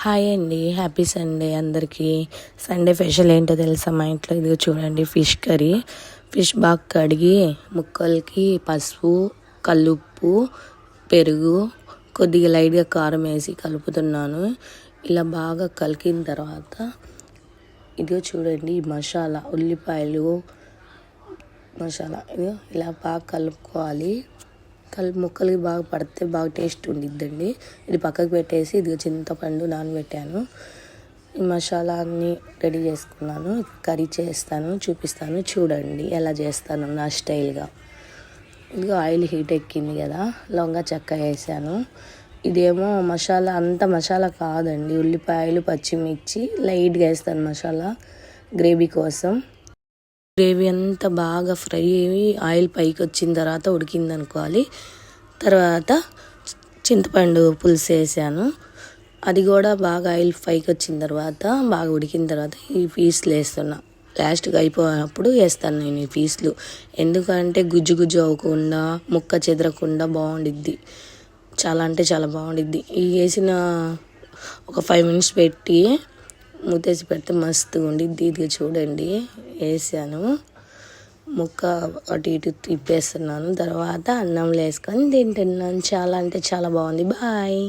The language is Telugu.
హాయ్ అండి, హ్యాపీ సండే అందరికీ. సండే స్పెషల్ ఏంటో తెలుసా మా ఇంట్లో? ఇదిగో చూడండి, ఫిష్ కర్రీ. ఫిష్ బాగా కడిగి ముక్కలకి పసుపు, కల్లుప్పు, పెరుగు, కొద్దిగా లైట్గా కారం వేసి కలుపుతున్నాను. ఇలా బాగా కలిపిన తర్వాత ఇదిగో చూడండి, మసాలా ఉల్లిపాయలు మసాలా ఇదిగో ఇలా బాగా కలుపుకోవాలి. ముక్కలకి బాగా పడితే బాగా టేస్ట్ ఉండిద్దండి. ఇది పక్కకు పెట్టేసి ఇది చింతపండు నానబెట్టాను. ఈ మసాలా అన్నీ రెడీ చేసుకున్నాను. కర్రీ చేస్తాను, చూపిస్తాను, చూడండి ఎలా చేస్తాను నా స్టైల్గా. ఇదిగో ఆయిల్ హీట్ ఎక్కింది కదా, లవంగా చెక్క వేసాను. ఇదేమో మసాలా, అంత మసాలా కాదండి, ఉల్లిపాయలు పచ్చిమిర్చి లైట్గా వేస్తాను మసాలా గ్రేవీ కోసం. గ్రేవీ అంతా బాగా ఫ్రై అయ్యి ఆయిల్ పైకి వచ్చిన తర్వాత ఉడికింది అనుకోవాలి. తర్వాత చింతపండు పులుసు వేసాను. అది కూడా బాగా ఆయిల్ పైకి వచ్చిన తర్వాత బాగా ఉడికిన తర్వాత ఈ పీసులు వేస్తున్నా. లాస్ట్గా అయిపోయినప్పుడు వేస్తాను నేను ఈ పీసులు. ఎందుకంటే గుజ్జు గుజ్జు అవ్వకుండా, ముక్క చెదరకుండా బాగుండిద్ది. చాలా అంటే చాలా బాగుండిద్ది. ఈ వేసిన ఒక 5 minutes పెట్టి మూతేసి పెడితే మస్తుగా ఉండిద్ది. ఇది చూడండి, వేసాను. ముక్క అటు ఇటు తిప్పేస్తున్నాను. తర్వాత అన్నంలో వేసుకొని తింటున్నాను. చాలా అంటే చాలా బాగుంది. బాయ్.